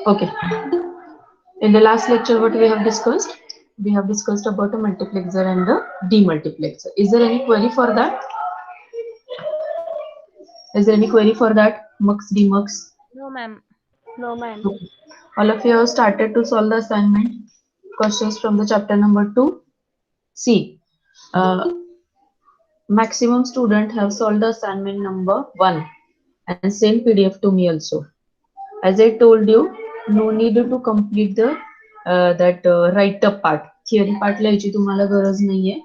Okay. In the last lecture, what we have discussed? We have discussed about a multiplexer and a demultiplexer. Is there any query for that? Is there any query for that? Mux, demux? No, ma'am. No, ma'am. Okay. All of you have started to solve the assignment questions from the chapter number 2. See, maximum student have solved the assignment number 1 and send PDF to me also. As I told you, no need to complete the write up part. Theory part लिहायची तुम्हाला गरज नाहीये.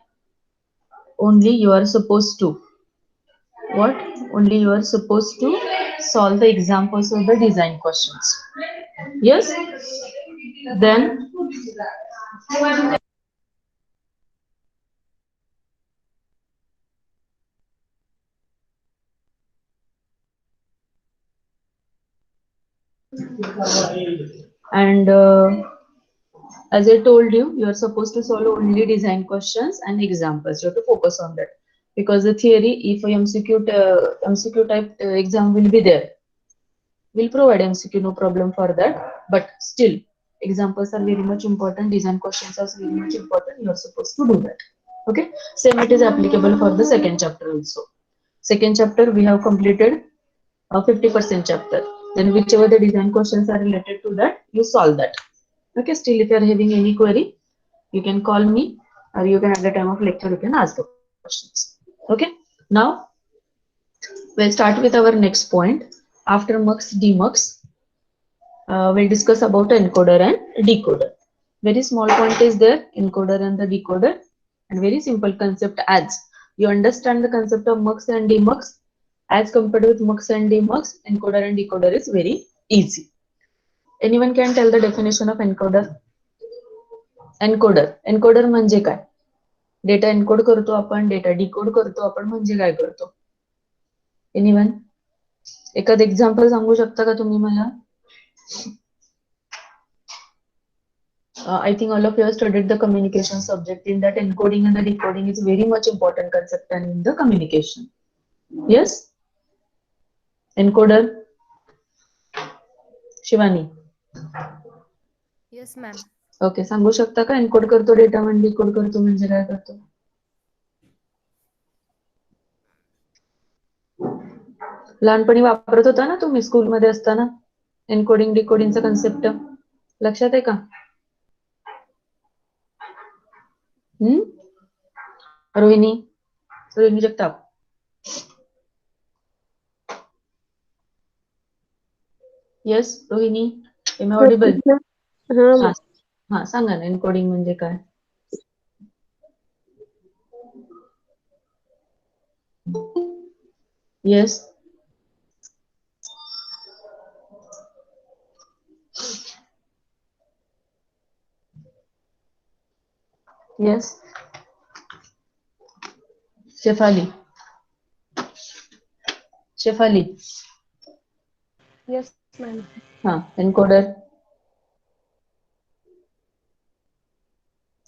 Only you are supposed to. What? Only you are supposed to solve the examples of the design questions. Yes? Then and as I told you, you are supposed to solve only design questions and examples. You have to focus on that because the theory, if a MCQ type exam will be there, we'll provide MCQ, no problem for that. But still, examples are very much important. Design questions are very much important. You are supposed to do that. Okay. Same it is applicable for the second chapter also. Second chapter we have completed a 50% chapter. Then whichever the design questions are related to that, you solve that. Okay. Still, if you are having any query, you can call me or you can at the time of lecture you can ask the questions. Okay. Now we'll start with our next point. After mux demux, we'll discuss about encoder and decoder. Very small point is there, encoder and the decoder, and very simple concept. As you understand the concept of mux and demux, as compared with mux and demux, encoder and decoder is very easy. Anyone can tell the definition of encoder? Encoder म्हणजे काय? Data encode करतो आपण, data decode करतो आपण, म्हणजे काय करतो? Anyone? एखादं एक्झाम्पल सांगू शकता का तुम्ही मला? I think all of you have studied the communication subject. In that, encoding and the decoding is very much important concept and in the communication. Yes? Encoder? Shivani? Yes, ma'am. Okay, सांगू शकता का encode करतो data म्हणजे decode करतो म्हणजे काय करतो? लहानपणी वापरत होता ना तुम्ही स्कूलमध्ये असताना एन्कोडिंग डिकोडिंगचा कन्सेप्ट लक्षात आहे का? Rohini Jagtap. Yes Rohini, am I audible? हा सांगा ना एन्कोडिंग म्हणजे काय? Yes. Yes. Shefali. Yes, ma'am. Encoder.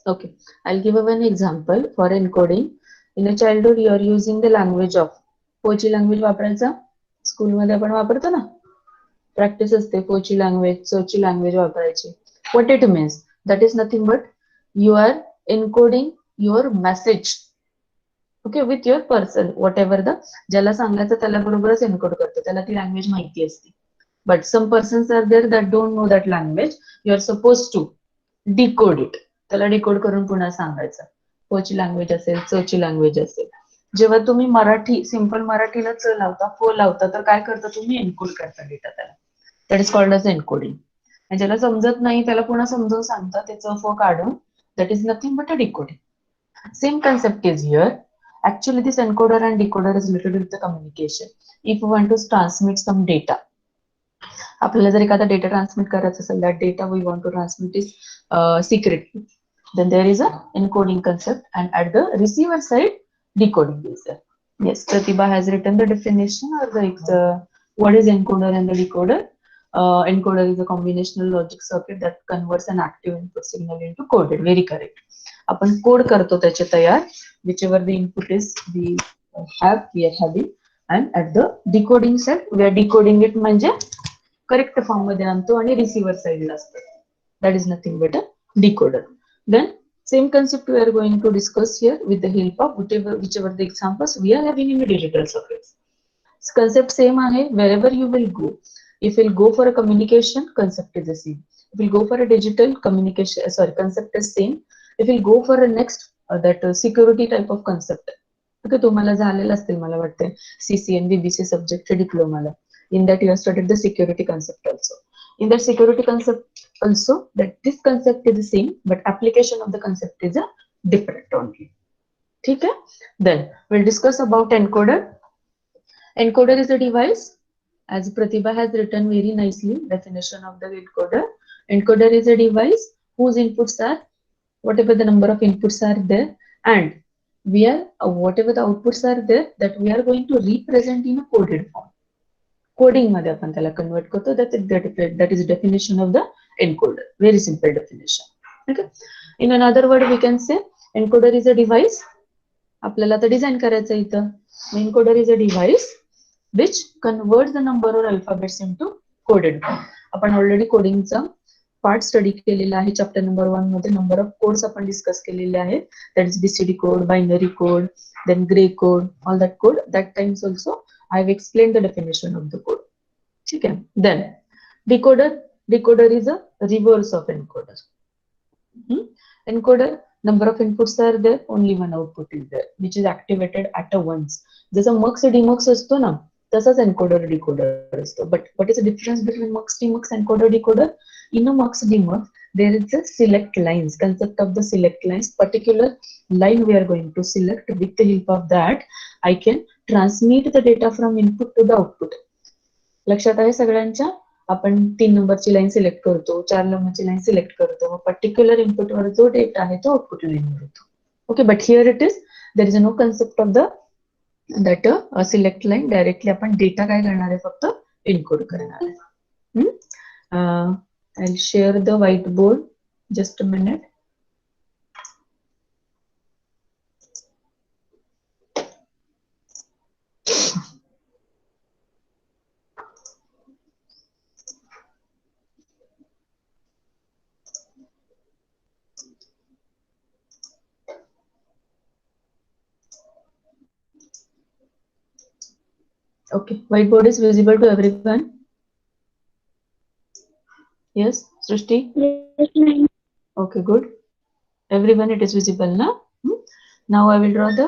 Okay, I'll give one example for encoding. In a childhood, you are using the language of पोची लँग्वेज वापरायचा स्कूल मध्ये आपण वापरतो ना, प्रॅक्टिस असते पोची लँग्वेज, सोची लँग्वेज वापरायची. What it means? That is nothing but you are encoding your message. Okay, with your person, whatever the ज्याला सांगायचं त्याला बरोबरच एन्कोड करतो, त्याला ती लँग्वेज माहिती असते. But some persons are there that don't know that language. You are supposed to decode it. त्याला डिकोड करून पुन्हा सांगायचं. पोची लँग्वेज असेल, चोची लँग्वेज असेल. जेव्हा तुम्ही मराठी सिंपल मराठीला च लावता, फो लावता, तर काय करता तुम्ही? एन्कोड करता डेटा त्याला. That is called as encoding. आणि ज्याला समजत नाही त्याला पुन्हा समजावून सांगता त्याचं फो काढून. That is nothing but a decoding. Same concept is here. Actually, this encoder and decoder is related with the communication. If you want to transmit some data, आपल्याला जर एखादा डेटा ट्रान्समिट करायचा असेल, that data we want to transmit is secretly, then there is a encoding concept, and at the receiver side, decoding is there. Yes, Pratibha has written the definition or what is encoder and the decoder. Encoder is a combinational logic circuit that converts an active input signal into coded. Very correct. आपण code करतो त्याचे तयार, whichever the input is we are having. and at the decoding side we are decoding it म्हणजे correct form मध्ये आणतो आणि receiver साइडला असतं. That is nothing but a decoder. Then same concept we are going to discuss here with the help of whichever the examples we are having in the digital circuits. Concept same आहे wherever you will go. If you'll go for a communication, concept is the same. If you'll go for a digital communication, concept is same. If you'll go for a next that security type of concept. Okay, तुम्हाला झालेलं असतील मला वाटतं CCN BBC subject डिप्लोमाला. In that you have studied the security concept also. In that security concept also, that this concept is the same, but application of the concept is a different only. ठीक है? Then we'll discuss about encoder. Encoder is a device, as Pratibha has written very nicely, definition of the encoder. Encoder is a device whose inputs are whatever the number of inputs are there, and we are whatever the outputs are there, that we are going to represent in a coded form. Coding मध्ये आपण त्याला convert करतो. that is definition of the encoder. Very simple definition. Okay. In another word we can say encoder is a device. आपल्याला आता design करायचं इथं. Encoder is a device which converts the number of alphabets into coded form. आपण already कोडिंगचा part study केलेला आहे. Chapter number 1 मध्ये number of codes आपण डिस्कस केलेले आहेत. That is BCD code, binary code, then grey code, all that code. That times also I have explained the definition of the code. Okay. Then decoder. Decoder is a reverse of encoder. Encoder, number of inputs are there, only one output is there, which is activated at a once. जसं mux demux असतो ना, तसाच encoder decoder असतो. But what is the difference between mux demux and encoder decoder? In a mux demux, there is a select lines, concept of the select lines. Particular line we are going to select. With the help of that, I can transmit the data from input to the output. लक्षात आहे सगळ्यांच्या? आपण 3 नंबरची line select करतो, 4 नंबरची line select करतो, मग particular input वर जो data आहे तो आउटपुट लाईनवर येतो. Okay, but here it is there is no concept of the that select लाईन. डायरेक्टली आपण डेटा काय करणार आहे, फक्त इनकोड करणार आहे. I will share the whiteboard. Just a minute. Okay, whiteboard is visible to everyone. Yes, Srishti? Yes, ma'am. Okay, good. Everyone, it is visible now. Now I will draw the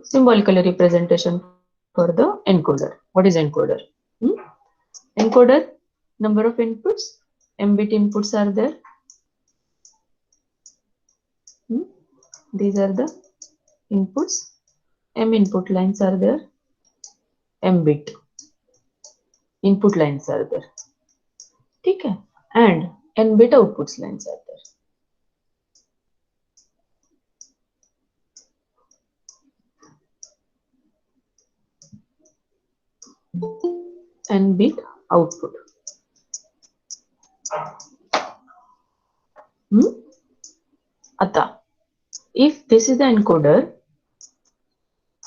symbolical representation for the encoder. What is encoder? Encoder, number of inputs, m-bit inputs are there. These are the inputs. M input lines are there. M-bit input lines are there. ठीक है? And n-bit outputs lines are there. N-bit output. आता, if this is the encoder,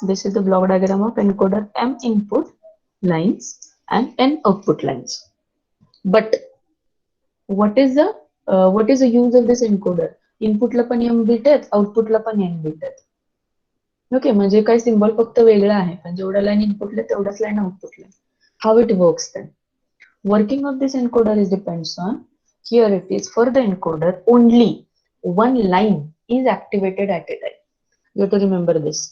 this is the block diagram of encoder. M input lines and n output lines. But what is the use of this encoder? Input ला पण m bit आहेत, output ला पण n bit आहेत. Okay, म्हणजे काय symbol फक्त वेगळा आहे, पण जेवढा लाईन इनपुटला तेवढाच line आउटपुटला. How it works then? Working of this encoder is depends on, here it is, for the encoder only one line is activated at a time. You have to remember this.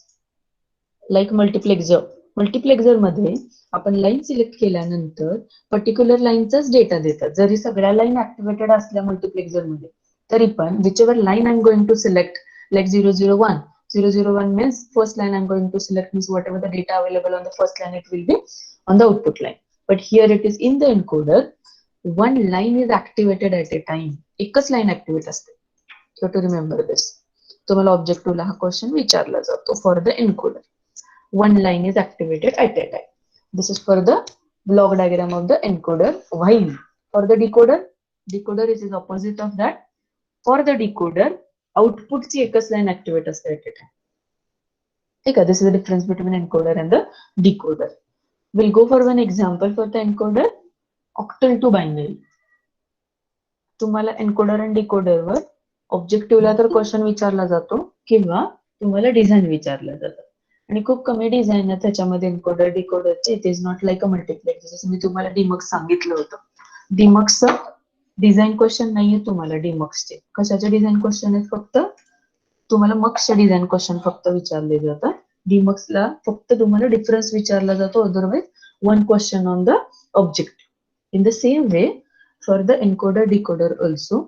Like multiplexer. मल्टिप्लेक्झर मध्ये आपण line select केल्यानंतर particular लाईनचाच data देतात. जरी सगळ्या line activated असल्या मल्टिप्लेक्झर मध्ये, तरी पण whichever line I'm going to select, like 001. 001 means first line I'm going to select, means whatever the data available on the first line, it will be on the output line. But here it is in the encoder, one line is activated at a time. एकच line activate असते. You have to remember this. तुम्हाला ऑब्जेक्टिव्हला हा question विचारला जातो for the encoder. One line is activated at a time. This is for the block diagram of the encoder. While for the decoder, decoder is opposite of that. For the decoder, output ची एकच line activate असते at a time. Okay, this is the difference between encoder and the decoder. We'll go for one example for the encoder, octal to binary. तुम्हाला encoder आणि decoder वर ऑब्जेक्टिव्हला तर question विचारला जातो किंवा तुम्हाला डिझाईन विचारलं जातं आणि खूप कमी डिझाईन आहे त्याच्यामध्ये एन्कोडर डिकोडरचे. It is not like a multiplex. जसं मी तुम्हाला डीमक्स सांगितलं होतं, डीमक्सचं डिझाईन क्वेश्चन नाहीये तुम्हाला. डीमक्सचे कशाचे डिझाईन क्वेश्चन आहेत? फक्त तुम्हाला मक्सचे डिझाईन क्वेश्चन फक्त विचारले जातात. डीमक्सला फक्त तुम्हाला डिफरन्स विचारला जातो, otherwise one question on the object. In the same way for the encoder decoder also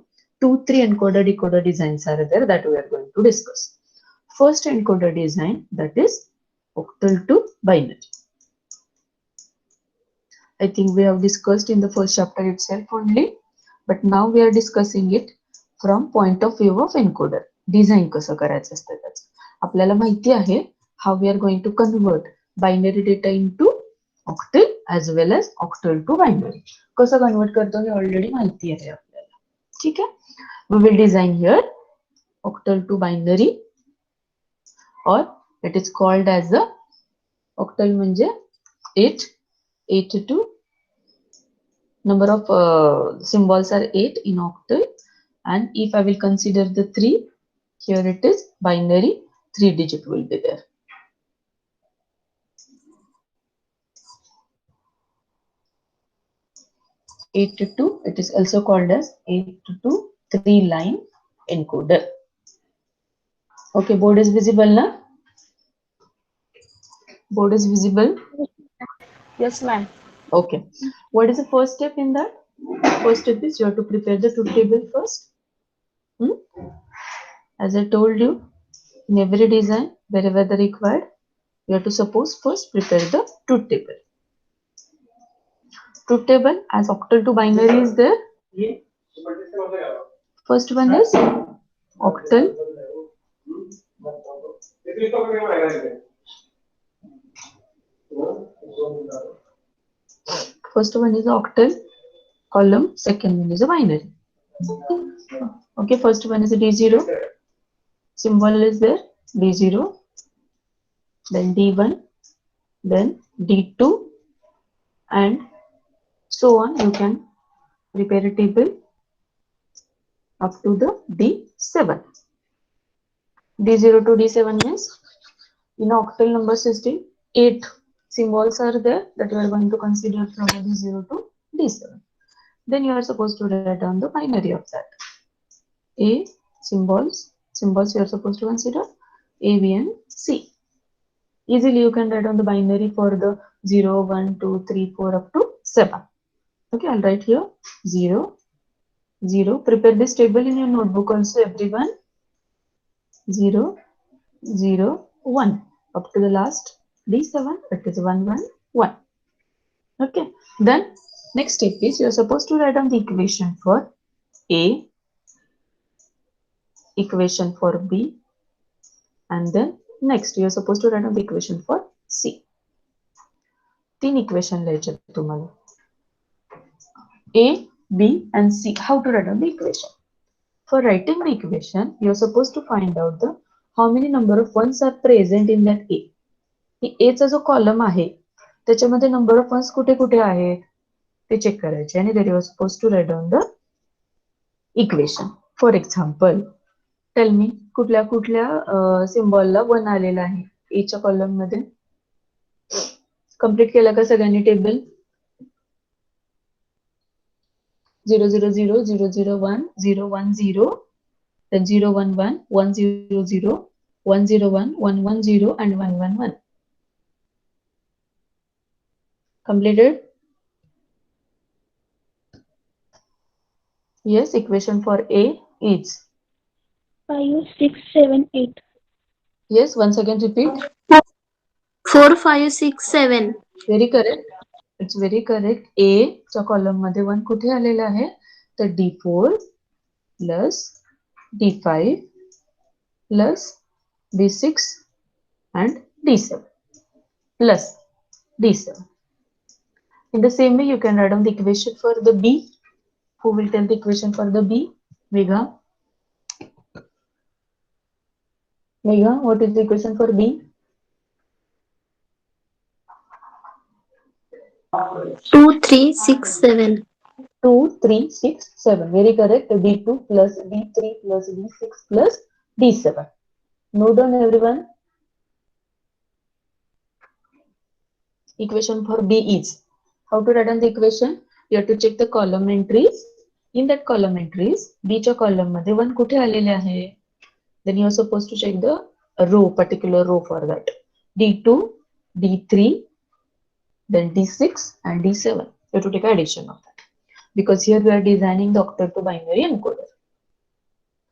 2-3 encoder decoder designs are there that we are going to discuss. First encoder design, that is octal to binary. I think we have discussed in the first chapter itself only, but now we are discussing it from point of view of encoder. Design कसं करायचं असतं त्याचं आपल्याला माहिती आहे. How we are going to convert binary data into octal as well as octal to binary. कसं convert करतो हे already माहिती आहे आपल्याला. ठीक आहे. We will design here octal to binary, or it is called as the octal म्हणजे 8 to number of symbols are 8 in octal, and if I will consider the 3, here it is binary, 3 digit will be there. Eight to 2, it is also called as 8 to 3 line encoder. Okay, board is visible now? Board is visible? Yes, ma'am. Okay. What is the first step in that? First step is you have to prepare the truth table first. As I told you, in every design, wherever the required, you have to suppose first prepare the truth table. Truth table as octal to binary is there. First one is octal. First one is octal column, second one is a binary. Okay, first one is a D0. Symbol is there, D0, then D1, then D2, and so on. You can prepare a table up to the D7. D0 to D7 means in octal number system, 8 symbols are there that you are going to consider from D0 to D7. Then you are supposed to write down the binary of that. A symbols you are supposed to consider A, B, and C. Easily you can write down the binary for the 0, 1, 2, 3, 4 up to 7. Okay, I'll write here 0, 0. Prepare this table in your notebook also, everyone. 0, 0, 1 up to the last D7. It is 1, 1, 1. Okay, then next step is you are supposed to write down the equation for A, equation for B, and then next you are supposed to write down the equation for C. 3 equation लिहायचे तुम्हाला. A, B, and C. How to write down the equation? For writing the equation, you are supposed to find out the how many number of ones are present in that A. A चा जो column आहे त्याच्यामध्ये number of one's कुठे कुठे आहेत ते check करायचे आणि then you are supposed to write down the equation. For example, tell me कुठल्या कुठल्या सिम्बॉलला 1 आलेला आहे A च्या कॉलम मध्ये. कंप्लीट केला का सगळ्यांनी table? 0, 0, 0, 0, 0, 1, 0, 1, 0, then 0, 1, 1, 1, 0, 0, 1, 0, 1, 1, 1, 0, and 1, 1, 1. Completed? Yes, equation for A is 5, 6, 7, 8. yes, once again repeat. 4, 5, 6, 7. Very correct. It's very correct. A च्या कॉलम मध्ये 1 कुठे आलेला आहे तर D4 plus D5 plus D6 and D7 plus D7. In the same way, you can write down the equation for the B. Who will tell the equation for the B? Megha. Megha, what is the equation for B? 2, 3, 6, 7. 2, 3, 6, 7. Very correct. D2 plus D3 plus D6 plus D7. Note down everyone. Equation for B is, how to write down the equation? You have to check the column entries. In that column entries, B च्या column मध्ये 1 कुठे आलेले आहे? Then you are supposed to check the row, particular row for that. D2, D3, then D6 and D7. You have to take addition of that. Because here we are designing the octal to binary encoder.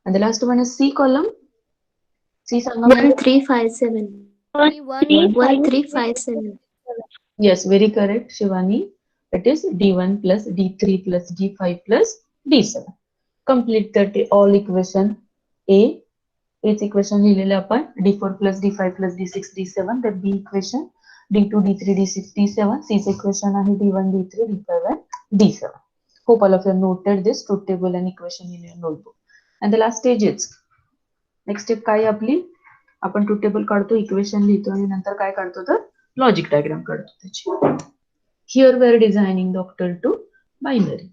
And the last one is C column. C Sanga 1, 3, 5, 7. 1, 3, 5, 7. Yes, very correct, Shivani. That is D1 plus D3 plus D5 plus D7. Complete that all equation. A, its equation लिहिलेलं आपण D4 plus D5 plus D6 D7. That B equation D2 D3 D6 D7. C's equation आहे D1 D3 D5 and D7. Hope all of you noted this truth table and equation in your notebook. And the last stage is next step काय आपली आपण truth table काढतो, equation लिहितो आणि नंतर काय काढतो तर लॉजिक डायग्राम काढतो त्याची. Here we are designing the octal to binary.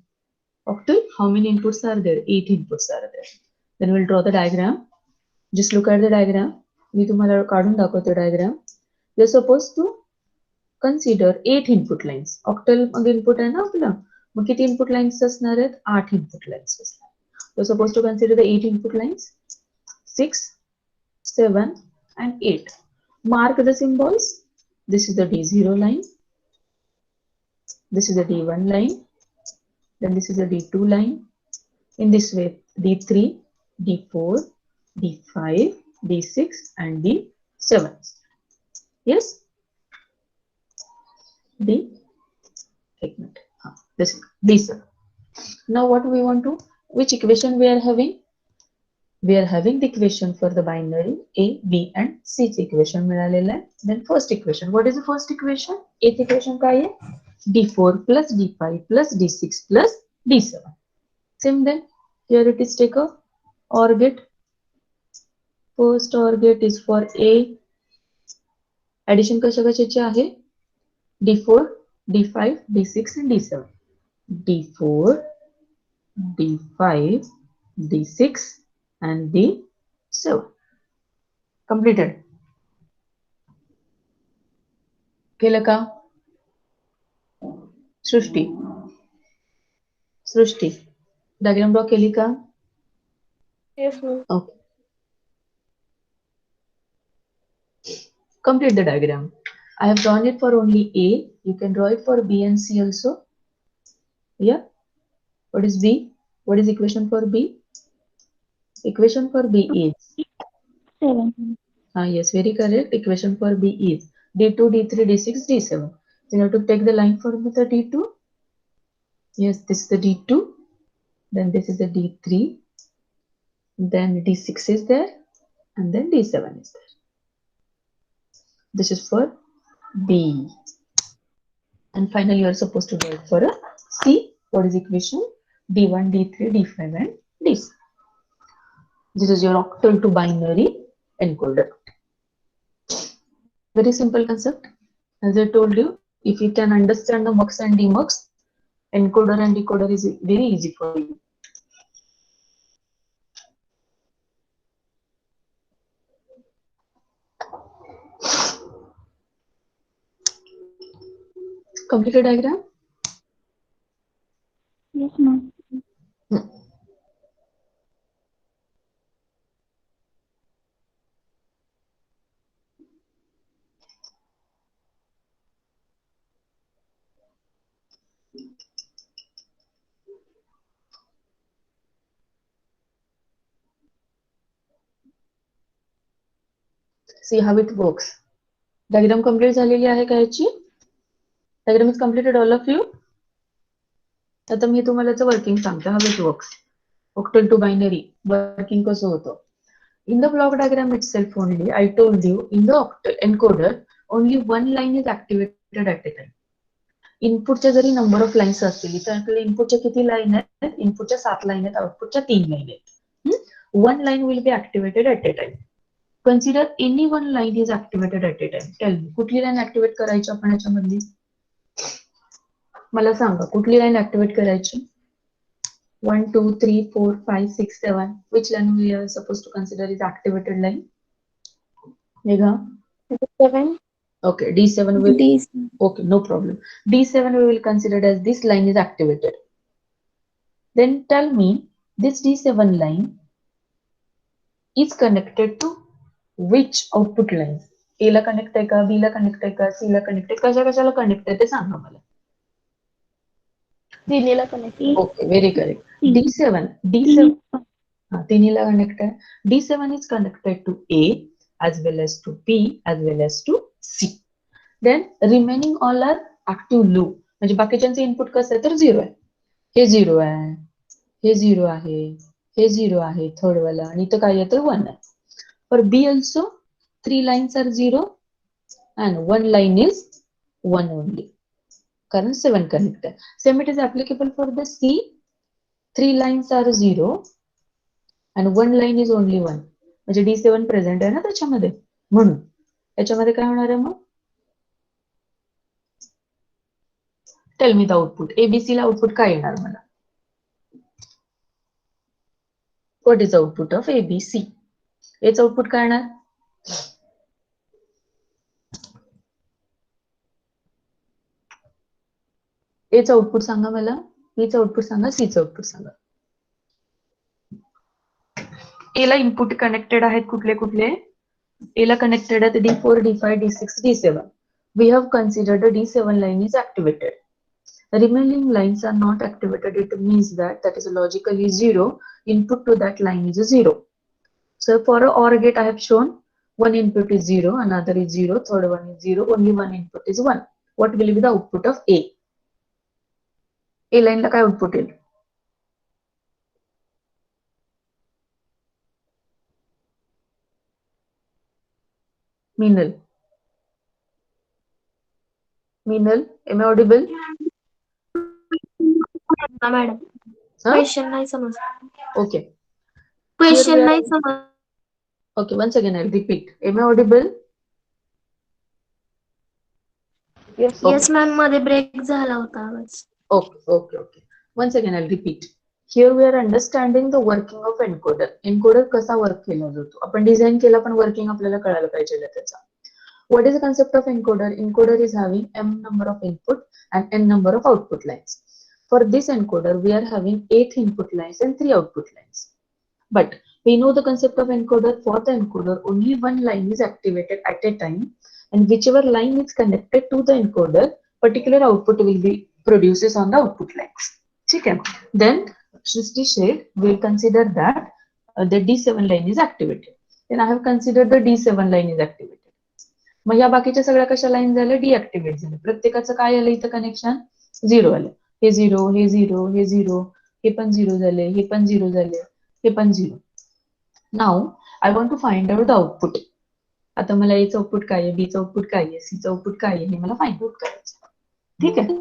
Octal, how many inputs are there? 8 inputs are there. Then we'll draw the diagram. Just look at the diagram. मी तुम्हाला काढून दाखवतो diagram. You're supposed to consider 8 input lines. Octal मध्ये input आहे ना आपलं, मग किती input lines असणार आहेत? 8 input lines असणार. You're supposed to consider the 8 input lines. 6, 7 and 8. Mark the symbols. This is the D0 line. This is the D1 line. Then this is the D2 line. In this way, D3, D4, D5, D6 and D7. Yes? This is D7. Now what we want to, which equation we are having? We are having the equation for the binary A, B and C equation मिळालेला आहे. Then first equation. What is the first equation? Eighth equation काय आहे? D4 plus D5 plus D6 plus D7. Same then. Here it is take a OR gate. First OR gate is for A. Addition कशा कशाची आहे? D4, D5, D6 and D7. D4, D5, D6 and D7. Completed. केलं का? सृष्टी diagram draw केली का? Yes, ma'am. Okay. Complete the diagram. I have drawn it for only A. You can draw it for B and C also. Yeah. What is B? What is equation for B? Equation for B is 7. yes, very correct. Equation for B is D2, D3, D6, D7. So you have to take the line for the D2. Yes, this is the D2. Then this is the D3. Then D6 is there. And then D7 is there. This is for B. And finally, you are supposed to do it for a C. What is equation? D1, D3, D5 and D7. This is your octal to binary encoder. Very simple concept. As I told you, if you can understand the mux and demux, encoder and decoder is very easy for you. Complete a diagram? Yes, ma'am. See how it works. Diagram complete झालेली आहे का याची? Diagram is completed, all of you. आता मी तुम्हाला working सांगते how it works. Octal to binary working कसं होतं? In the block diagram itself only, I told you in the octal encoder only one line is activated at a time. इनपुटच्या जरी number of lines असतील तर आपल्याला इनपुटच्या किती line आहेत? इनपुटच्या 7 line आहेत, आउटपुटच्या 3 लाईन आहेत. One line will be activated at a time. Consider any one line is activated at a time. Tell me, कुठली लाईन ऍक्टिव्हेट करायची आपण याच्यामधली? मला सांगा कुठली लाईन ऍक्टिव्हेट करायची? 1, 2, 3, 4, 5, 6, 7. Which line we are supposed to consider is activated line? Megha? 7. Okay, D7 will. D7. Okay, no problem. D7 we will consider as this line is activated. Then tell me, this D7 line is connected to which output line? A ला connect आहे का, B ला connect आहे का, C ला connect आहे, कशाला connect आहे ते सांगा मला. तिन्हीला connect. Okay, very correct. D7 तिन्हीला कनेक्ट आहे. D7 is connected to A as well as to B as well as to C. Then remaining all are active loop. म्हणजे बाकीच्यांचे इनपुट कसं आहे तर 0 आहे. हे 0 आहे, हे 0 आहे, हे 0 आहे थर्ड वाला आणि इथं काय आहे तर 1 आहे. For B also 3 lines are 0 and 1 line is 1 only. कारण 7 connect आहे. Same it is applicable for the C. 3 lines are 0 and 1 line is only 1. म्हणजे D7 प्रेझेंट आहे ना त्याच्यामध्ये, म्हणून त्याच्यामध्ये काय होणार आहे मग? Tell me the output. ABC ला आउटपुट काय येणार मला? What is output of ABC? याचं आउटपुट काय येणार? एचं आउटपुट सांगा मला, बीचं आउटपुट सांगा, सीचं आउटपुट सांगा. ए ला इनपुट कनेक्टेड आहेत कुठले कुठले? ए ला कनेक्टेड आहेत D4, D5, D6, D7. We have considered the D7 line is activated. Remaining lines are not activated. It means that is logically 0. Input to that line is a 0. So for a OR gate, I have shown one input is 0, another is 0, third one is 0, only one input is 1. What will be the output of A? A line ला काय output येईल? Meenal, am I audible? Madam question नाही समजलं. Okay. Question नाही समजलं. Okay, once again I'll repeat. Am I audible? Yes ma'am, मध्ये break झाला होता आवाज. Okay. Once again I'll repeat. Here we are understanding the working of encoder. Encoder कसा work केला जातो? आपण डिझाइन केला पण वर्किंग आपल्याला कळायला पाहिजे त्याचा. What is the concept of encoder? Encoder is having m number of input and n number of output lines. For this encoder, we are having 8 input lines and 3 output lines. But we know the concept of encoder. For the encoder, only one line is activated at a time, and whichever line is connected to the encoder, particular output will be produces on the output lines. Okay. Then Shristi said we will consider that the D7 line is activated. Then I have considered the D7 line is activated. मग या बाकीच्या सगळ्या कशा line झाल्या? Deactivate झाल्या. प्रत्येकाचं काय आलं इथं कनेक्शन? 0 आलं. हे 0, हे 0, हे 0, हे पण 0 झाले, हे पण 0 झाले, हे पण 0. Now I want to find out the output. आता मला एचं आउटपुट काय आहे, बीचं आउटपुट काय आहे, सीचं आउटपुट काय आहे हे मला फाइंड आउट करायचं. ठीक आहे.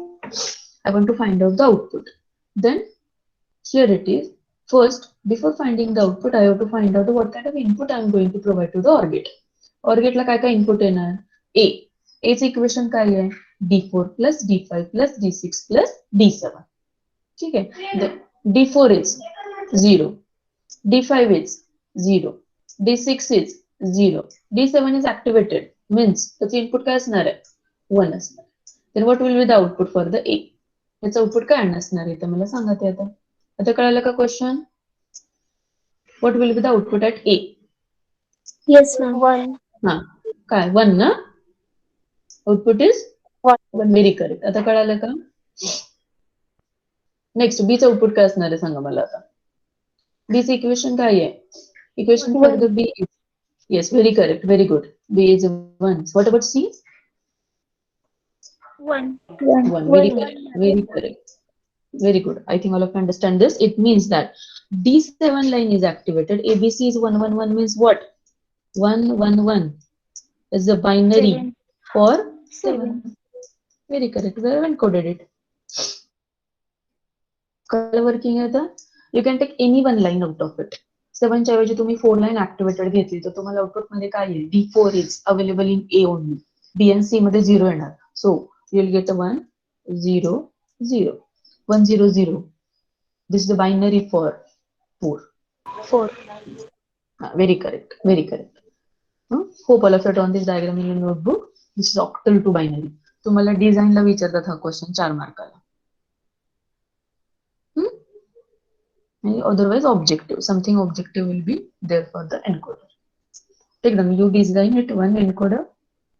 I want to find out the output. Then here it is. First, before finding the output, I have to find out what kind of input I am going to provide to the OR gate. OR gate ला काय काय input येणार? A. Aचं equation काय आहे? D4 plus D5 plus D6 plus D7. ठीक आहे. D4 is 0. D5 is 0. D6 is 0. D7 is activated. Means त्याचं input काय असणार आहे? 1 असणार. Then what will be the output for the A? याचं आउटपुट काय असणार आहे? तर मला सांगा ते आता. आता कळालं का question? What will be the output at A? Yes ma'am. 1. हा काय 1 ना? Output is 1. Very correct. आता कळालं का? नेक्स्ट बीचं आउटपुट काय असणार आहे सांगा मला आता. बीचं इक्वेशन काय आहे? Equation for the B is yes very correct, very good. B is 1. What about C? 1. Very correct. Very correct. Very good. I think all of you understand this. It means that D7 line is activated. ABC is 111 means what? 111 is the binary 7. for 7. Very correct. We have encoded it. Color working आहे तर you can take any one line out of it. 7 च्या ऐवजी तुम्ही 4 line activated घेतली तर तुम्हाला output मध्ये काय येईल? D4 is available in A only. B and C मध्ये 0 येणार. So you'll get a 1, 0, 0. 1 0 0. This is the binary for 4. 4. Very correct. Very correct. Hope all of it on this diagram in your notebook. This is octal to binary. तुम्हाला डिझाईनला विचारतात हा question 4 मार्काला. Otherwise objective, something objective will be there for the encoder. Take them, you design it one encoder.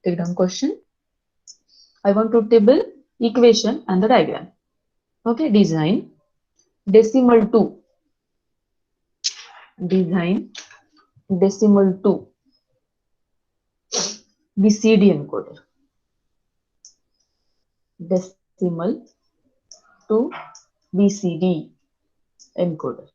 Take them question. I want to table equation and the diagram. Okay, design decimal 2. Design decimal 2 BCD encoder. Decimal 2 BCD encoder.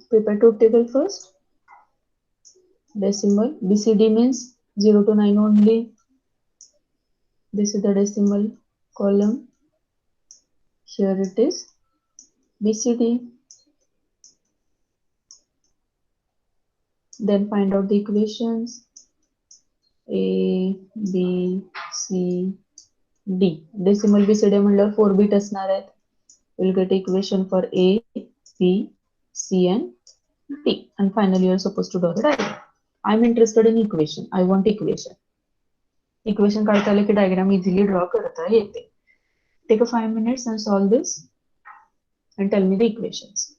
Prepare to table first. Decimal BCD means 0 to 9 only. This is the decimal column. Here it is BCD. Then find out the equations. A, B, C, D. Decimal BCD म्हणल्यावर 4 bit असणार आहेत. We'll get equation for A, B, C and D. And finally you are supposed to draw the diagram. I'm interested in equation. I want equation. Equation काढता आले की diagram easily draw करता येते. Take a 5 minutes and solve this and tell me the equations.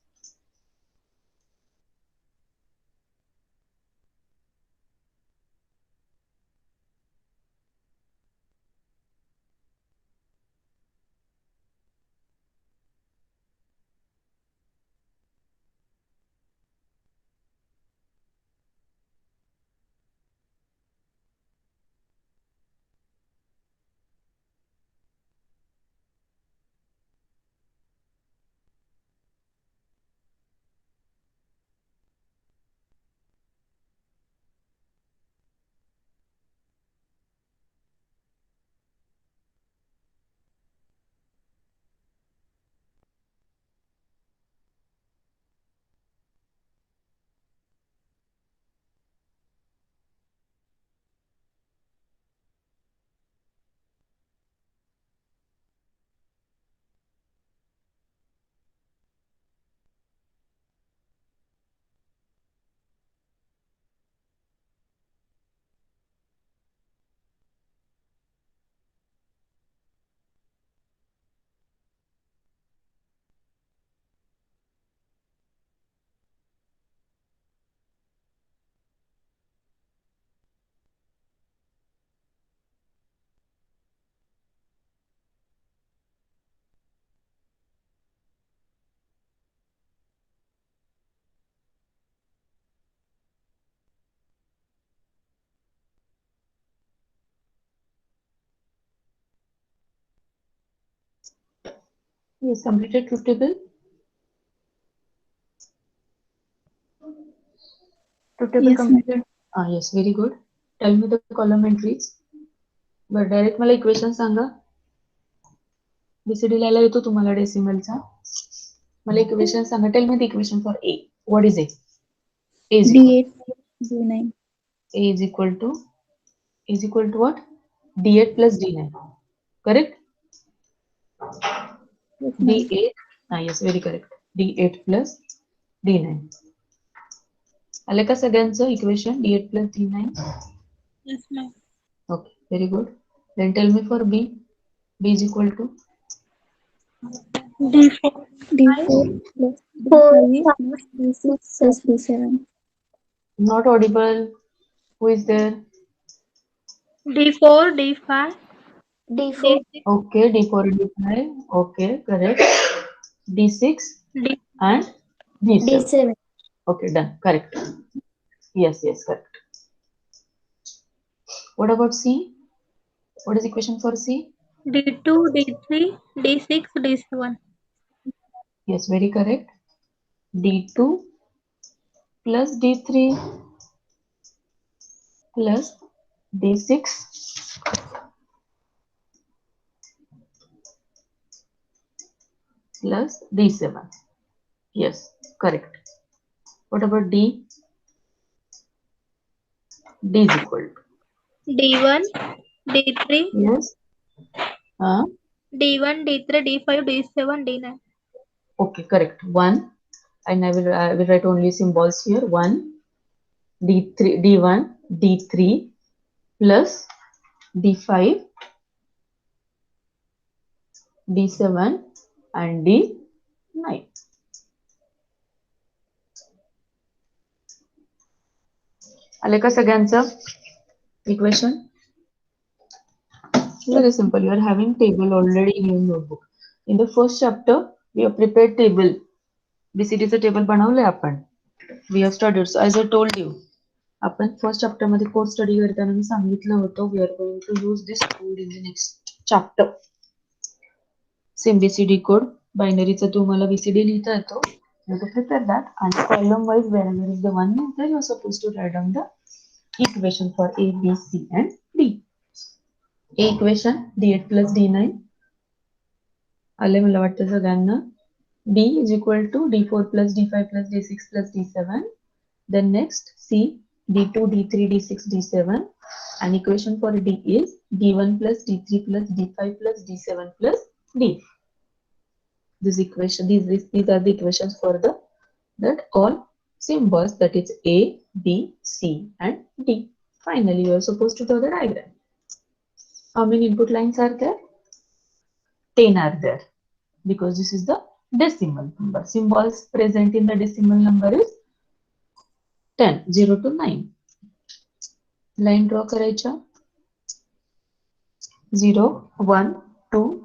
Yes, completed truth table. Truth table Yes, completed. Yes, very good. Tell me the column entries. But direct मला equation सांगा. BCD लिहायला येतो तुम्हाला डेसिमलचा. मला equation Sanga. Tell me the equation for A. What is A? A is equal. D8, D9. A is equal to what? D8 plus D9. Correct? Yes, ma'am. D8. Yes, very correct. D8 plus D9. आलं का सगळ्यांचं equation D8 plus D9? Yes, ma'am. Okay, very good. Then tell me for B. B is equal to D4, D4 plus D5 plus D6 plus D7. not audible. Who is there? D4, D5, D4. D6, Okay, D4, D5. Okay, correct. D6 D. and D7. D7. Okay, done. Correct. Yes, correct. What about C? What is equation for C? D2, D3, D6, D7. Yes, very correct. D2 plus D3 plus D6 plus D7. Yes, correct. What about D? D is equal to. D1, D3, Yes. D1, D3, D5, D7, D9. Okay, correct. 1. And I will write only symbols here. 1, D3, D1, D3 plus D5, D7 and D9. आले का सगळ्यांचं equation? Very simple. You are having table already in your notebook. In the first chapter, we have prepared table. BCD चं table बनवलंय आपण. We have studied. So as I told you, आपण first chapter मध्ये code study करताना मी सांगितलं होतं we are going to use this code in the next chapter. Same BCD code बायनरीचा तुम्हाला बीसीडी लिहिता येतो. You have to prepare that and column wise wherever is the one there you are supposed to write down the equation for A, B, C and D. A equation D8 plus D9 आले मला वाटतं सगळ्यांना. D is equal to D4 plus D5 plus D6 plus D7. Then next C D2, D3, D6, D7 and equation for D is D1 plus D3 plus D5 plus D7 plus D. This equation, these are the equations for that all symbols that is A, B, C and D. Finally, you are supposed to draw the diagram. How many input lines are there? 10 are there because this is the decimal number. Symbols present in the decimal number is 10, 0 to 9. Line draw करायच्या 0, 1, 2.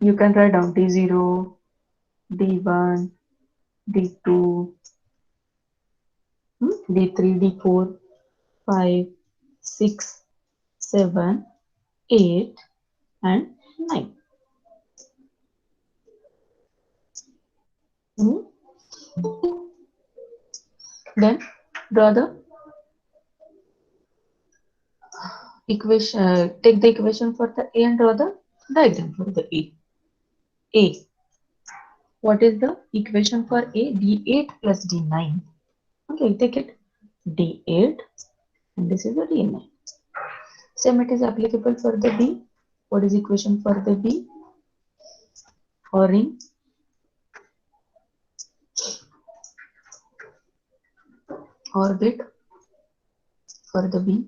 You can write down D0, D1, D2, D3, D4, 5, 6, 7, 8 and 9. Then draw the equation, take the equation for the A and draw the diagram for the A. A. What is the equation for A? D8 plus D9. Okay, take it. D8 and this is the D9. Same it is applicable for the B. What is equation for the B? Orange. Orbit for the B.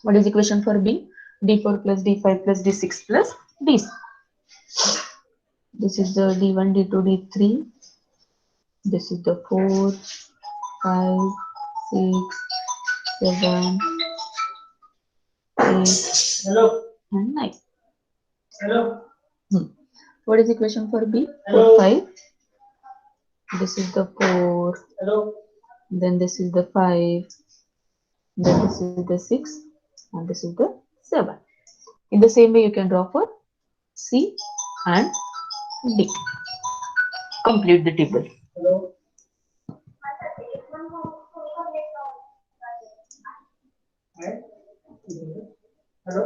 What is equation for B? D4 plus D5 plus D6 plus D. This is the D1, D2, D3. This is the 4, 5, 6, 7, 8, hello, and 9. Hello. What is equation for B? Hello. 4, 5. This is the 4. Hello. Then this is the 5. Then this is the 6. And this is the 7. In the same way, you can draw for C and D. Complete the table. Hello. Hello.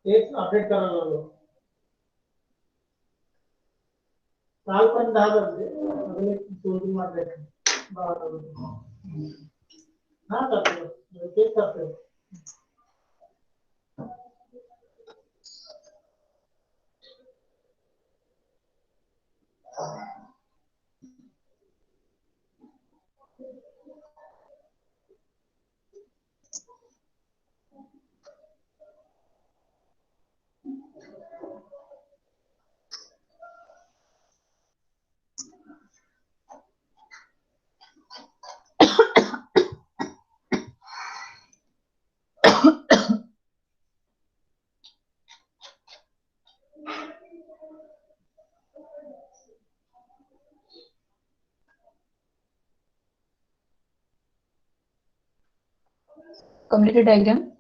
एक update करायला लागलो. काल पण 10 झाले. अगले 2 मारले. 12 हा करतो. तेच करतो. Complete diagram.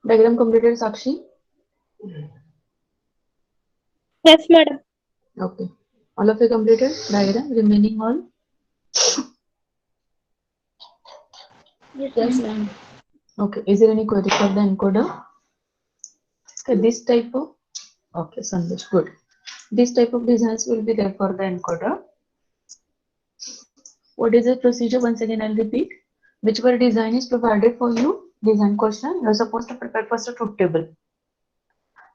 Diagram completed, Sakshi? Yes, madam. Okay. All of you completed diagram, remaining all? Yes, ma'am. Okay. Is there any query for the encoder? Okay, this type of, okay, Sandesh, good. This type of designs will be there for the encoder. What is the procedure? Once again, I'll repeat. Whichever design is provided for you, design question, you're supposed to prepare first a truth table.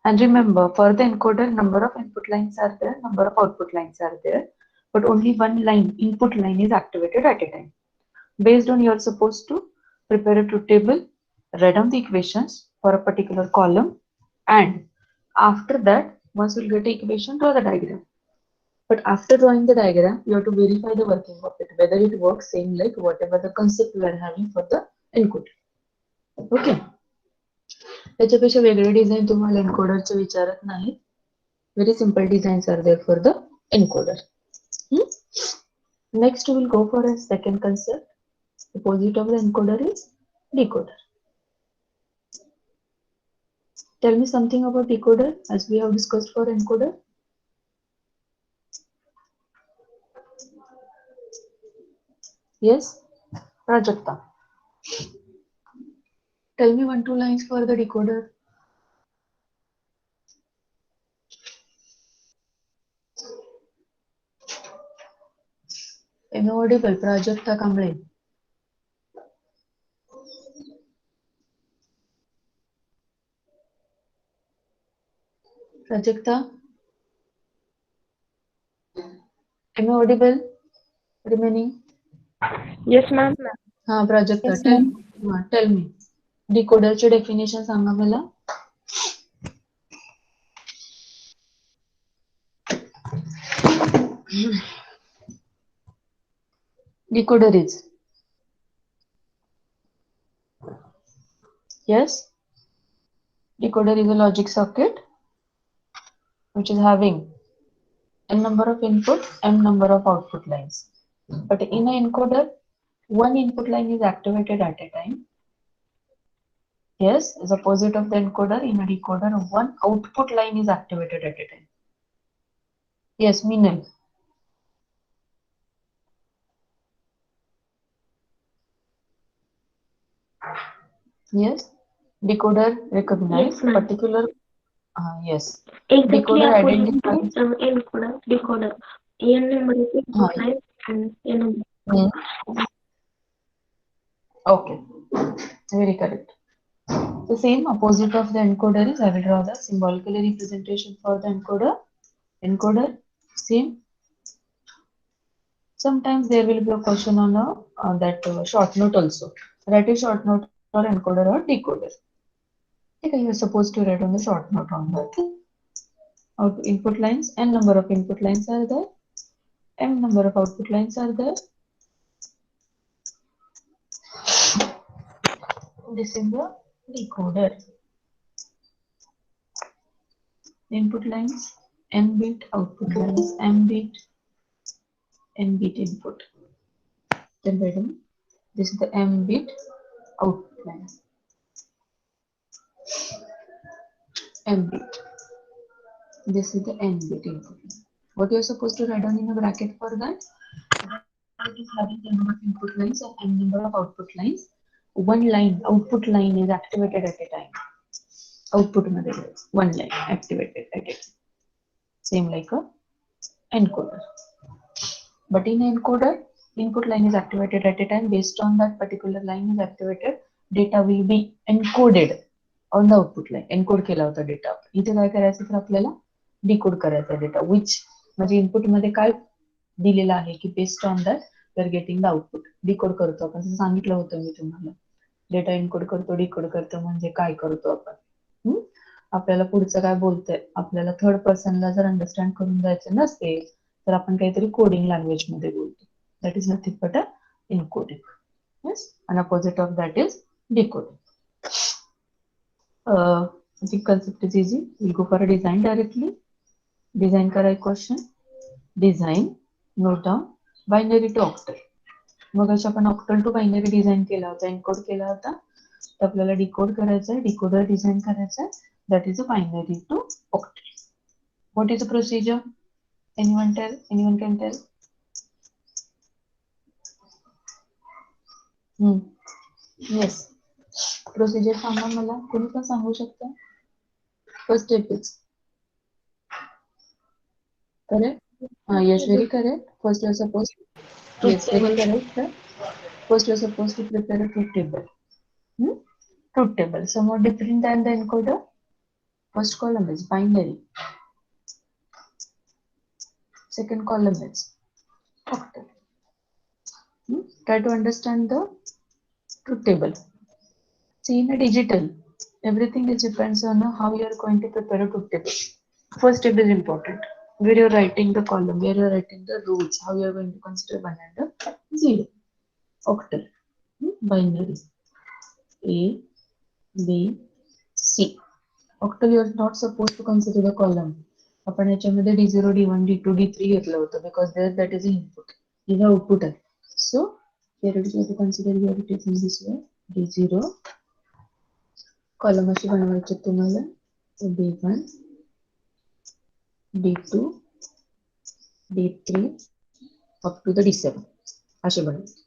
And remember, for the encoder, number of input lines are there, number of output lines are there, but only one line, input line is activated at a time. Based on you're supposed to prepare a truth table, write down the equations for a particular column, and after that, once you get the equation, draw the diagram. But after drawing the diagram, you have to verify the working of it, whether it works same like whatever the concept we are having for the encoder. Okay. त्याच्यापेक्षा वेगळे design तुम्हाला एन्कोडरचे विचारत नाहीत. Very simple designs are there for the encoder. Next, we will go for a second concept. Opposite of the encoder is decoder. Tell me something about decoder as we have discussed for encoder. Yes, Prajakta. Tell me 1-2 lines for the decoder. Inaudible, Prajakta Kamble. Prajakta. Am I audible? Remaining. Yes, ma'am. हाँ Prajakta, Yes, ma'am. tell me. Decoder चे definition सांगा मला. Decoder is. Yes. Decoder is a logic circuit which is having n number of input, m number of output lines. But in an encoder, one input line is activated at a time. Yes, as opposite of the encoder, in a decoder, one output line is activated at a time. Yes, Meenal. Yes, decoder recognize Yes, ma'am. particular. Yes, Exactly decoder opposite identifies. to encoder, decoder. N number is input line and N number. Okay, very correct. The same opposite of the encoder is, I will draw the symbolically representation for the encoder. Encoder, same. Sometimes there will be a question on that short note also. Write a short note for encoder or decoder. Okay, you are supposed to write on the short note on that. Input lines, n number of input lines are there, m number of output lines are there. This is the decoder. Input lines, m bit, output lines, m bit, n bit input. Then this is the m bit output line. M bit. This is the n bit input line. What you are supposed to write down in a bracket for that? It is having the number of input lines and n number of output lines. One line, output line is activated at a time. Output मध्ये one line activated at a time. Same like a encoder. But in encoder, input line is activated at a time. Based on that particular line is activated, data will be encoded on the output line. Encode केला होता data. इथे काय करायचं तर आपल्याला decode करायचा data. Which म्हणजे input मध्ये काय दिलेलं आहे की based on that we are getting the output. Decode करतो आपण सांगितलं होतं मी तुम्हाला. डेटा एन्कोड करतो, डिकोड करतो म्हणजे काय करतो आपण. आपल्याला पुढचं काय बोलतंय, आपल्याला थर्ड पर्सनला जर अंडरस्टँड करून द्यायचं नसेल तर आपण काहीतरी कोडिंग लँग्वेज मध्ये बोलतो. That is nothing but a encoding. Yes, and opposite of that is decoding. The concept is easy. We'll go for a design directly. Design करा question. Design, note down, binary to octal. मग आपण octal to binary design केला होता, encode केला होता. आपल्याला decode करायचं आहे, decoder design करायचं आहे. That is a binary to octal. What is a procedure? Anyone tell? Anyone can tell? Yes, procedure सांगा मला, कोणी पण सांगू शकता. First step is correct. Yes, very correct. First, you're supposed. Yes, very correct. First, you're supposed to prepare a truth table. Truth table, somewhat different than the encoder. First column is binary. Second column is octal. Try to understand the truth table. See, in a digital, everything is depends on how you are going to prepare a truth table. First step is important. Where you're writing the column, where you're writing the rules, how you're going to consider 1 and 0. Octal, binary, A, B, C. Octal, you're not supposed to consider the column. आपण याच्यामध्ये D0, D1, D2, D3 घेतलं होतं because there that is input. This is output आहे. So here it is going to consider here it is in this way. D0 column अशी बनवायची तुम्हाला. D1, D2, D3 up to the D7 असे बनवायचे.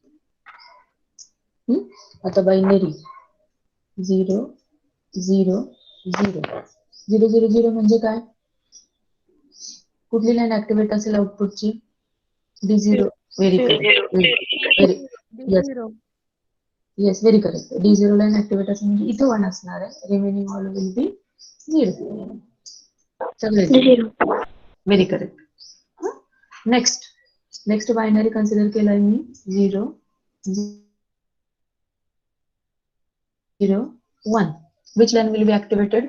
आता binary 0 0 0 0 0 0 म्हणजे काय? कुठली लाईन ऍक्टिव्हेट असेल आउटपुटची? D0. Very correct. Yes yes, very correct. D0 line activate असेल म्हणजे इथे 1 असणार आहे. Remaining all will be 0. सगळे 0. Very correct. Next binary consider केलाय मी 0 0 1. Which line will be activated?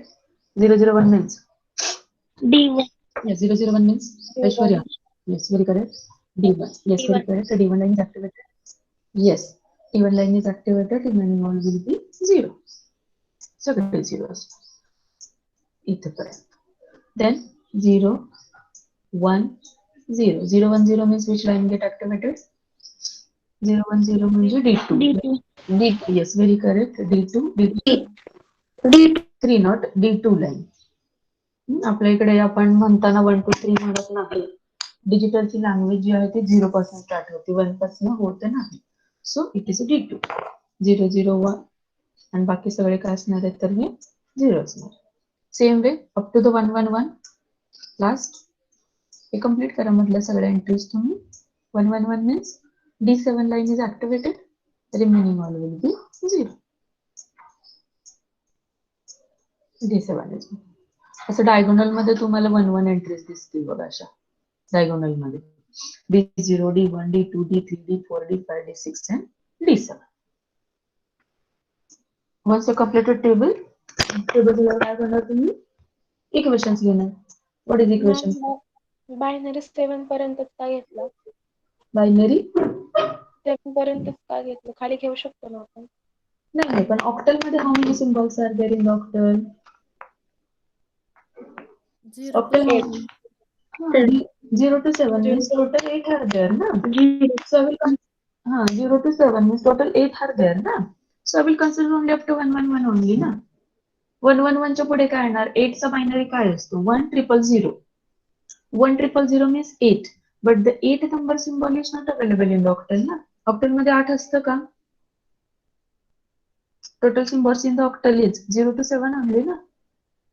0 0 1 means D1. yes, 0 0 1 means Aishwarya. Yes, very correct. D1. Yes, very correct. The D1 line is activated. Yes, D1 line is activated. Remaining all will be 0. So it is 0. Then 0 1 0 0 1 0 means which line get activated? 0 1 0 means D2. D2. D2. Yes, very correct. D2 D2 3 not D2 line. आपल्या इकडे आपण म्हणताना 1 2 3 म्हणत नाही. डिजिटलची language जी आहे ती 0 पासून start होते, 1 पासून होते नाही. So it is D2. 0 0 1 आणि बाकी सगळे काय असणार आहेत तर हे 0 असणार. Same way up to the 1 1 1 last हे कंप्लीट करा मधल्या सगळ्या एंट्रीज तुम्ही. 1 1 1 means D7 line is activated. Remaining all will be 0. D7 is असं डायगोनल मध्ये तुम्हाला 1 1 एंट्रीज दिसतील बघा अशा डायगोनल मध्ये. D0, D1, D2, D3, D4, D5, D6 and D7. Once you completed table काय करणार तुम्ही? इक्वेशन्स लिहिणार. What is equations? बायनरी 7 पर्यंतच का घेतलं? बायनरी 7 पर्यंतच का घेतलं? खाली घेऊ शकतो ना आपण? नाही, पण ऑक्टल मध्ये how many symbols are there in octal? 0 to Octal 7. 0 to 7 means total 8 are there, na? So I will 0 to 7 means total 8 are there, na? So I will consider only up to 1 1 1 only, ना? 1 1 1 च्या पुढे काय येणार? 8 चा binary काय असतो? 1 0 0 0. 1 0 0 means 8, but the 8 number symbol is not available in the octal, ना? Octal मध्ये 8 असतं का? Total symbols in the octal is 0 to 7 only, ना?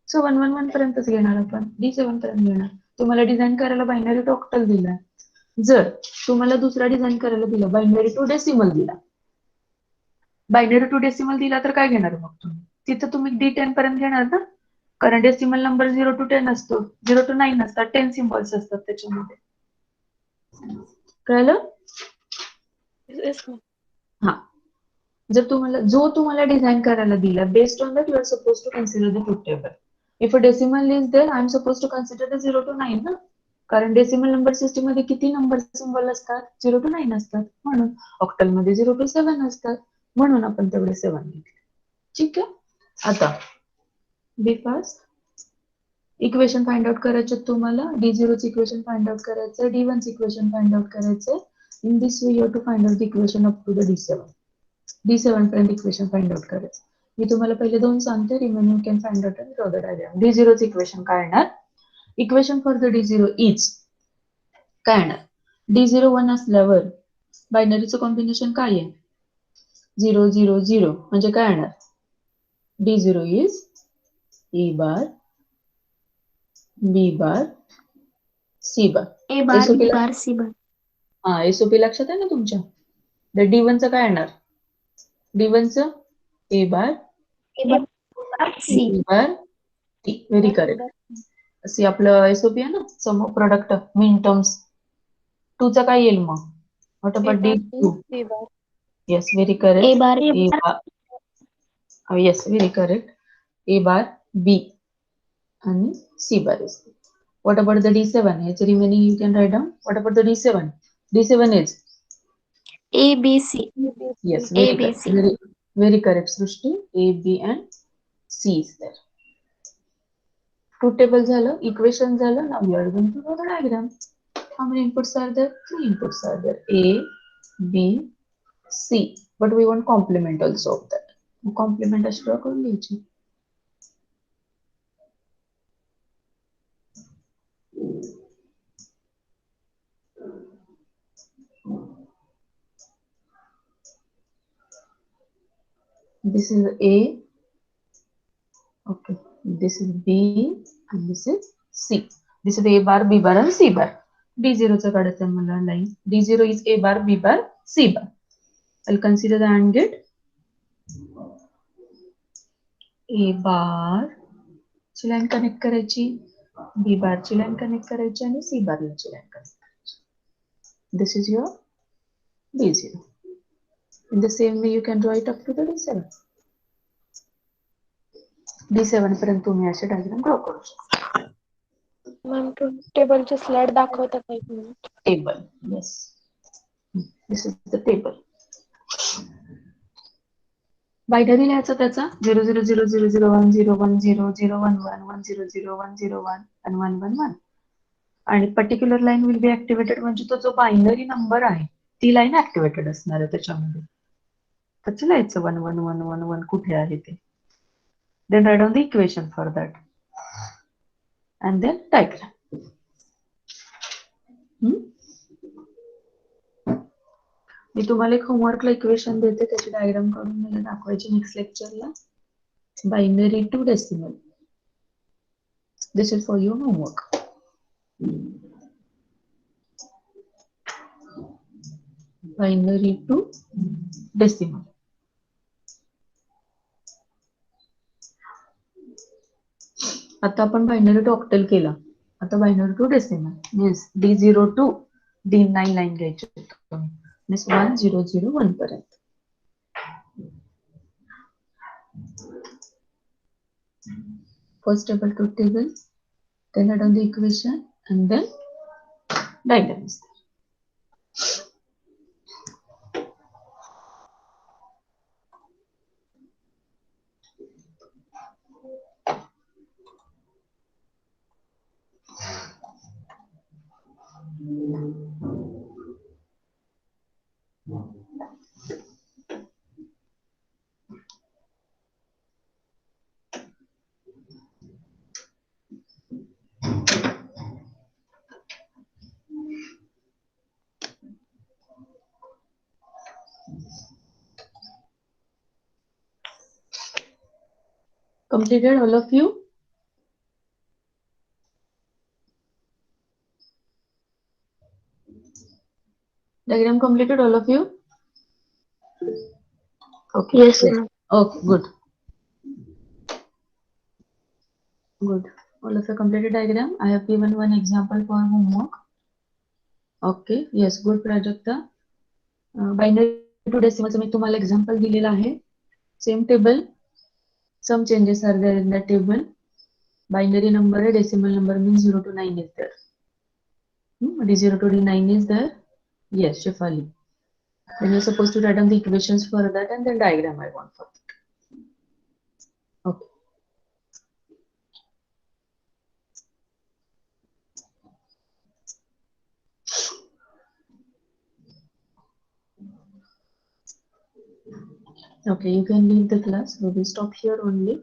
सो 1 1 1 पर्यंतच घेणार आपण. D7 पर्यंत घेणार. तुम्हाला डिझाईन करायला बायनरी टू ऑक्टल दिला. जर तुम्हाला दुसरा डिझाईन करायला दिला, बायनरी टू डेसिमल दिला. बायनरी टू डेसिमल दिला तर काय घेणार मग तुम्ही? तिथं तुम्ही D10 पर्यंत घेणार ना? कारण डेसिमल नंबर 0 to 10 असतो. 0 to 9 असतात. 10 सिम्बॉल्स असतात त्याच्यामध्ये. कळलं? हा. जर तुम्हाला डिझाईन करायला दिला, based on that you are suppose to consider the truth table. If a decimal is there, I am suppose to consider the 0 to 9 ना? कारण डेसिमल नंबर सिस्टीम मध्ये किती नंबर सिम्बॉल असतात? 0 to 9 असतात. म्हणून ऑक्टल मध्ये 0 to 7 असतात. म्हणून आपण तेवढे 7 घेतले. ठीक आहे. आता be fast. Equation find out करायचे तुम्हाला. D0 चे इक्वेशन फाइंड आउट करायचं, D1 चे इक्वेशन फाइंड आउट करायचं. In this way you have to find out the equation up to the D7. D7 पर्यंत इक्वेशन फाइंड आउट करायचं. मी तुम्हाला पहिले दोन सांगते, remaining can find out and draw the diagram. D0 चं equation काय येणार? Equation for the D0 is काय येणार? D0 1 असल्यावर बायनरीचं कॉम्बिनेशन काय आहे? 0 0 0 म्हणजे काय येणार? D0 is A bar B bar C bar. A bar SOP B bar C बार. हा, SOP लक्षात आहे ना तुमच्या? तर D1 चं काय येणार? D1 चं A bar A bar C. B bar T. Very correct. असे आपलं SOP आहे ना, समोर प्रोडक्ट मीन टर्म्स. 2 चा काय येईल मग? What about D2? Yes, very correct. A bar A bar, yes, very correct. A bar B आणि C bar is. What about the D7? ह्याचे remaining you can write down. What about the D7? D7 is A B C. yes, A very B correct. C. Very correct, Srushti. A, B and C is there. Two tables झालं, equation झालं. Now we are going to draw the diagram. How many inputs are there? 3 inputs are there. A, B, C. But we want complement also of that. Complement अशी draw करून घ्यायची. This is A. Okay. This is B and this is C. This is A bar, B bar and C bar. D0 चं काढायचं आहे मला line. D0 is A bar, B bar, C bar. I'll consider the AND gate. A bar ची line connect करायची, B bar ची line connect करायची आणि C bar ची लाईन कनेक्ट करायची. This is your D0. In the same way you can draw it up to the D7. D7 पर्यंत तुम्ही असे डायग्राम ड्रॉ करू शकता. मॅम टेबलची स्लाइड दाखवता का एक minute? Table, yes. This is the table. Binary लिहायचा त्याचा 0 0 0 0 0 1 0 1 0 0 1 1 1 0 0 1 0 1 and 1 1 1. आणि particular line will be activated म्हणजे तो जो बायनरी नंबर आहे ती लाईन ऍक्टिव्हेटेड असणार आहे त्याच्यामध्ये. त्याचं लिहायचं 1 1 1 1 1 कुठे आहे ते. Then write down the equation for that. And then diagram. मी तुम्हाला एक होमवर्कला इक्वेशन देते, त्याची डायग्राम काढून मला दाखवायची नेक्स्ट लेक्चरला. Binary to decimal. This is for your homework. Binary to decimal. आता आपण बायनरी टू ऑक्टल केला. आता binary to decimal means D0 to D9 line घ्यायची. मीन्स 1 0 0 1 पर्यंत. First table, truth table, then add on the equation and then diagram is there. Completed all of you? Diagram completed all of you? Okay. Yes, ma'am. Okay, good. Good. All of you completed diagram. I have given one example for homework. Okay. Yes, good Prajakta. Binary to decimal मी तुम्हाला example दिलेला आहे. Same table. Some changes are there in the table. Binary number, decimal number means 0 to 9 is there. D0 to D9 is there. Yes, Shefali. Then you're supposed to write down the equations for that and then diagram I want for that. Okay. Okay, you can leave the class. We will stop here only.